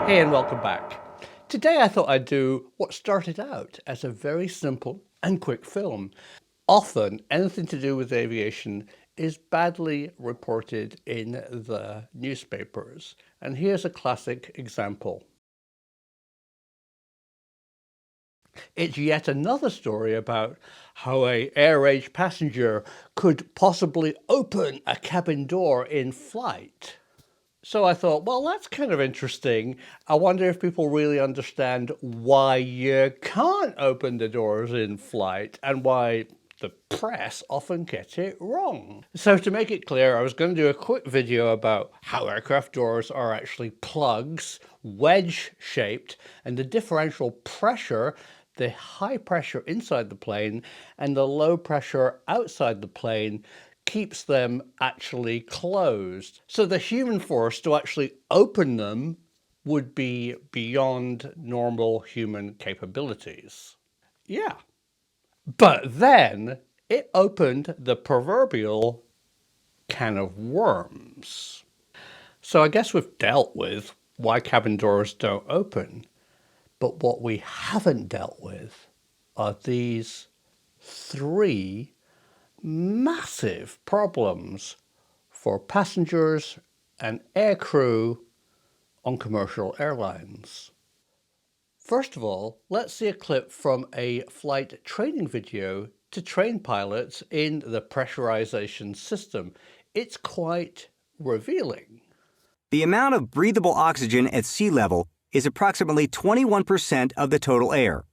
Hey, and welcome back. Today I thought I'd do what started out as a very simple and quick film. Often, anything to do with aviation is badly reported in the newspapers. And here's a classic example. It's yet another story about how an air-age passenger could possibly open a cabin door in flight. So I thought, well, that's kind of interesting. I wonder if people really understand why you can't open the doors in flight and why the press often get it wrong. So to make it clear, I was going to do a quick video about how aircraft doors are actually plugs, wedge-shaped, and the differential pressure, the high pressure inside the plane and the low pressure outside the plane, keeps them actually closed. So the human force to actually open them would be beyond normal human capabilities. Yeah. But then it opened the proverbial can of worms. So I guess we've dealt with why cabin doors don't open. But what we haven't dealt with are these three massive problems for passengers and aircrew on commercial airlines. First of all, let's see a clip from a flight training video to train pilots in the pressurization system. It's quite revealing. The amount of breathable oxygen at sea level is approximately 21% of the total air.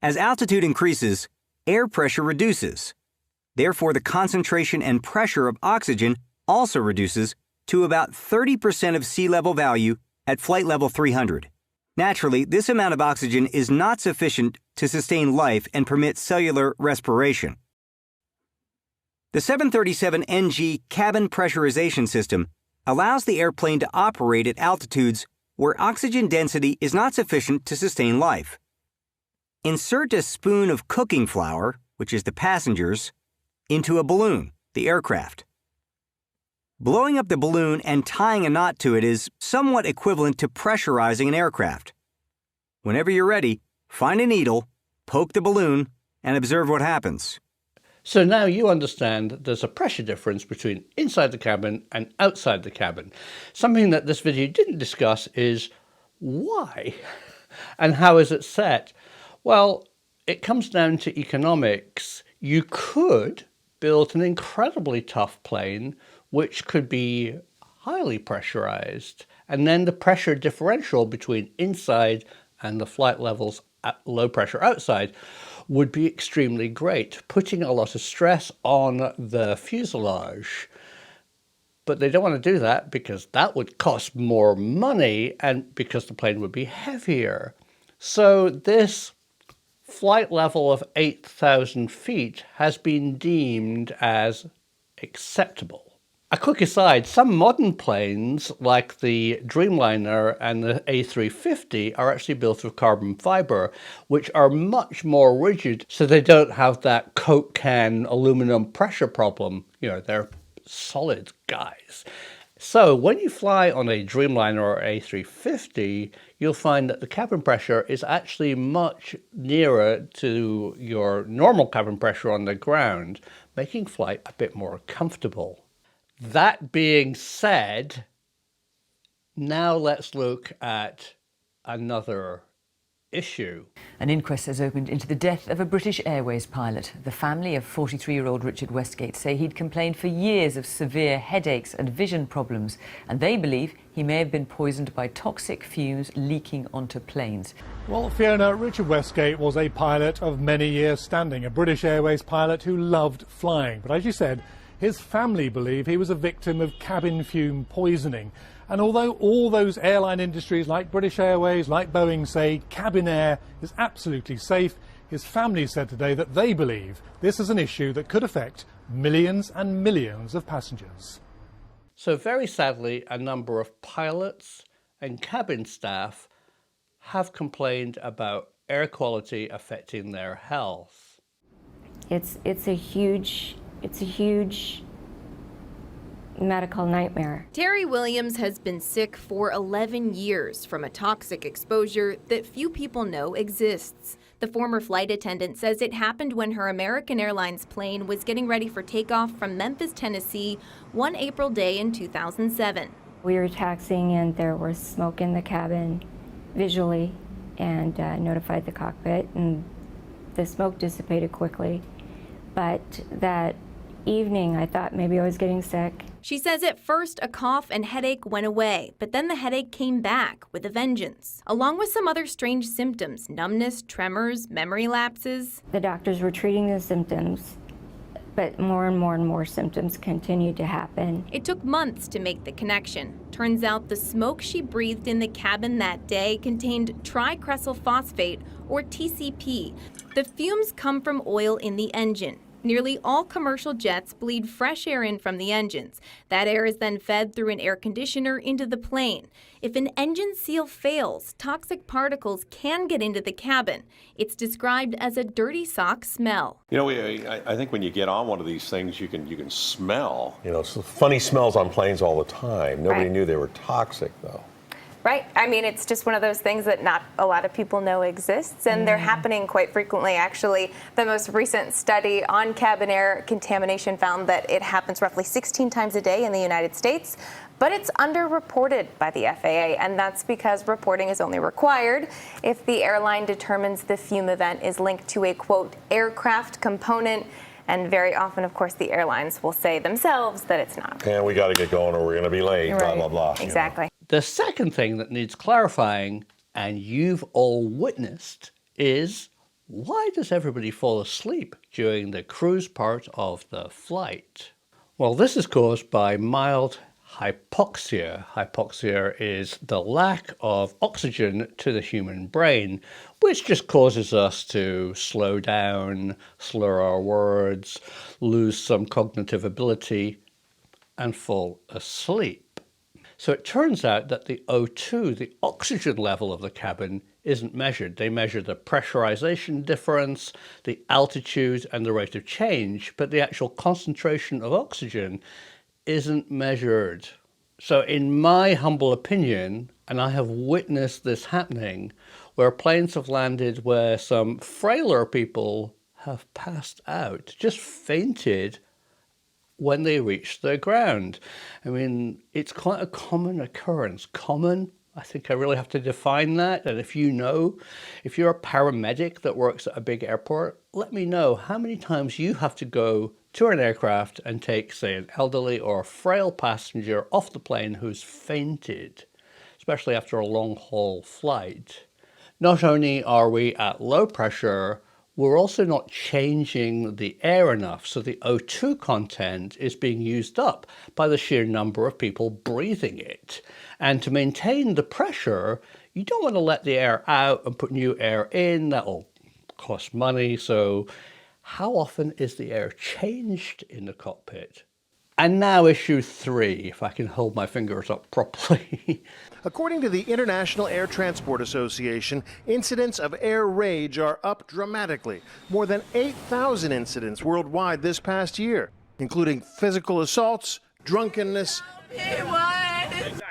As altitude increases, air pressure reduces. Therefore, the concentration and pressure of oxygen also reduces to about 30% of sea level value at flight level 300. Naturally, this amount of oxygen is not sufficient to sustain life and permit cellular respiration. The 737NG cabin pressurization system allows the airplane to operate at altitudes where oxygen density is not sufficient to sustain life. Insert a spoon of cooking flour, which is the passengers, into a balloon, the aircraft. Blowing up the balloon and tying a knot to it is somewhat equivalent to pressurizing an aircraft. Whenever you're ready, find a needle, poke the balloon, and observe what happens. So now you understand there's a pressure difference between inside the cabin and outside the cabin. Something that this video didn't discuss is why and how is it set? Well, it comes down to economics. You could build an incredibly tough plane which could be highly pressurized, and then the pressure differential between inside and the flight levels at low pressure outside would be extremely great, putting a lot of stress on the fuselage. But they don't want to do that because that would cost more money and because the plane would be heavier. So this flight level of 8,000 feet has been deemed as acceptable. A quick aside, some modern planes like the Dreamliner and the A350 are actually built of carbon fiber, which are much more rigid, so they don't have that Coke can aluminum pressure problem. You know, they're solid guys. So when you fly on a Dreamliner or A350, you'll find that the cabin pressure is actually much nearer to your normal cabin pressure on the ground, making flight a bit more comfortable. That being said, now let's look at another issue. An inquest has opened into the death of a British Airways pilot. The family of 43-year-old Richard Westgate say he'd complained for years of severe headaches and vision problems, and they believe he may have been poisoned by toxic fumes leaking onto planes. Well, Fiona, Richard Westgate was a pilot of many years standing, a British Airways pilot who loved flying. But as you said, his family believe he was a victim of cabin fume poisoning. And although all those airline industries like British Airways, like Boeing say cabin air is absolutely safe, his family said today that they believe this is an issue that could affect millions and millions of passengers. So very sadly, a number of pilots and cabin staff have complained about air quality affecting their health. It's a huge medical nightmare. Terry Williams has been sick for 11 years from a toxic exposure that few people know exists. The former flight attendant says it happened when her American Airlines plane was getting ready for takeoff from Memphis, Tennessee, one April day in 2007. We were taxiing and there was smoke in the cabin visually, and notified the cockpit, and the smoke dissipated quickly. But that evening I thought maybe I was getting sick. She says at first a cough and headache went away, but then the headache came back with a vengeance, along with some other strange symptoms: numbness, tremors, memory lapses. The doctors were treating the symptoms, but more and more symptoms continued to happen. It took months to make the connection. Turns out the smoke she breathed in the cabin that day contained tricresyl phosphate, or TCP. The fumes come from oil in the engine. Nearly all commercial jets bleed fresh air in from the engines. That air is then fed through an air conditioner into the plane. If an engine seal fails, toxic particles can get into the cabin. It's described as a dirty sock smell. You know, I think when you get on one of these things, you can smell. You know, so funny smells on planes all the time. Nobody Right. knew they were toxic, though. Right. I mean, it's just one of those things that not a lot of people know exists, and they're happening quite frequently. Actually, the most recent study on cabin air contamination found that it happens roughly 16 times a day in the United States, but it's underreported by the FAA, and that's because reporting is only required if the airline determines the fume event is linked to a, quote, aircraft component. And very often, of course, the airlines will say themselves that it's not. And we got to get going or we're going to be late, blah, Right. blah, blah. you know. Exactly. The second thing that needs clarifying, and you've all witnessed, is why does everybody fall asleep during the cruise part of the flight? Well, this is caused by mild hypoxia. Hypoxia is the lack of oxygen to the human brain, which just causes us to slow down, slur our words, lose some cognitive ability, and fall asleep. So it turns out that the O2, the oxygen level of the cabin, isn't measured. They measure the pressurization difference, the altitude, and the rate of change, but the actual concentration of oxygen isn't measured. So in my humble opinion, and I have witnessed this happening, where planes have landed where some frailer people have passed out, just fainted when they reach the ground. I mean, it's quite a common occurrence. Common, I think I really have to define that. And if you know, if you're a paramedic that works at a big airport, let me know how many times you have to go to an aircraft and take, say, an elderly or a frail passenger off the plane who's fainted, especially after a long haul flight. Not only are we at low pressure, we're also not changing the air enough, so the O2 content is being used up by the sheer number of people breathing it. And to maintain the pressure, you don't want to let the air out and put new air in. That'll cost money. So how often is the air changed in the cockpit? And now issue 3, if I can hold my fingers up properly. According to the International Air Transport Association, incidents of air rage are up dramatically. More than 8,000 incidents worldwide this past year, including physical assaults, drunkenness,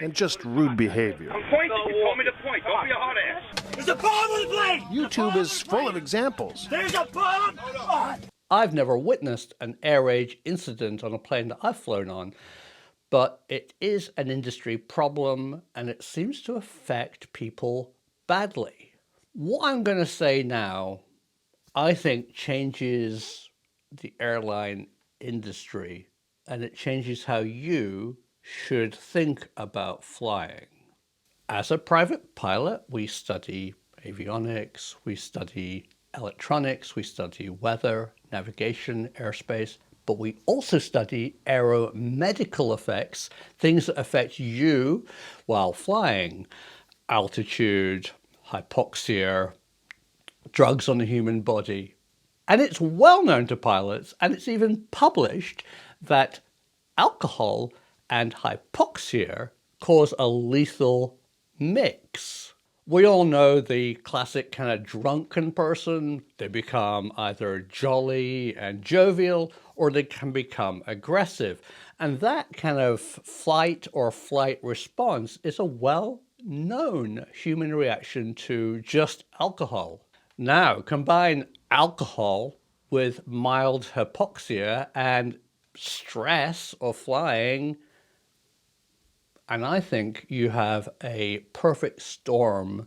and just rude behavior. I'm pointing. You told me to point. Don't be a hot ass. There's a bomb on the plane! YouTube is full of examples. There's a bomb! I've never witnessed an air rage incident on a plane that I've flown on, but it is an industry problem and it seems to affect people badly. What I'm going to say now, I think changes the airline industry and it changes how you should think about flying. As a private pilot, we study avionics, we study electronics, we study weather, navigation, airspace, but we also study aeromedical effects, things that affect you while flying. Altitude, hypoxia, drugs on the human body. And it's well known to pilots, and it's even published, that alcohol and hypoxia cause a lethal mix. We all know the classic kind of drunken person. They become either jolly and jovial or they can become aggressive. And that kind of fight or flight response is a well-known human reaction to just alcohol. Now, combine alcohol with mild hypoxia and stress of flying, and I think you have a perfect storm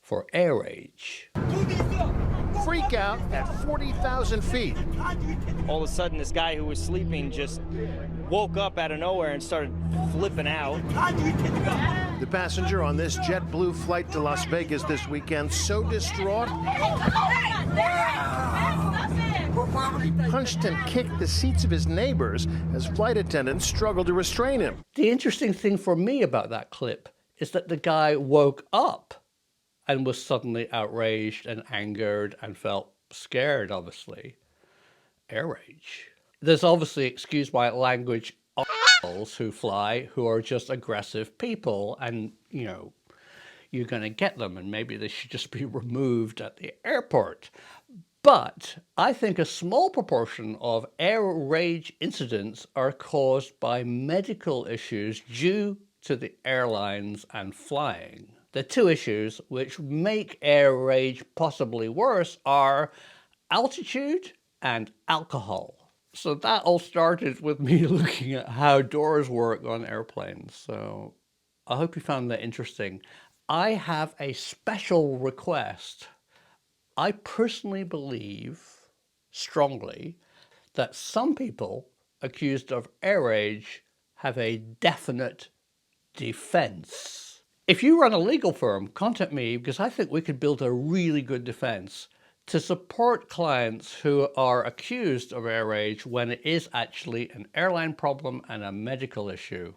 for air rage. Freak out at 40,000 feet. All of a sudden, this guy who was sleeping just woke up out of nowhere and started flipping out. The passenger on this JetBlue flight to Las Vegas this weekend so distraught, he punched and kicked the seats of his neighbors as flight attendants struggled to restrain him. The interesting thing for me about that clip is that the guy woke up and was suddenly outraged and angered and felt scared, obviously. Air rage. There's obviously, excuse my language, assholes who fly who are just aggressive people, and, you know, you're going to get them, and maybe they should just be removed at the airport. But I think a small proportion of air rage incidents are caused by medical issues due to the airlines and flying. The two issues which make air rage possibly worse are altitude and alcohol. So that all started with me looking at how doors work on airplanes. So I hope you found that interesting. I have a special request. I personally believe strongly that some people accused of air rage have a definite defense. If you run a legal firm, contact me, because I think we could build a really good defense to support clients who are accused of air rage when it is actually an airline problem and a medical issue.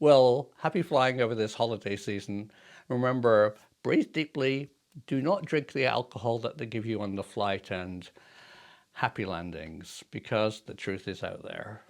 Well, happy flying over this holiday season. Remember, breathe deeply, do not drink the alcohol that they give you on the flight, and happy landings, because the truth is out there.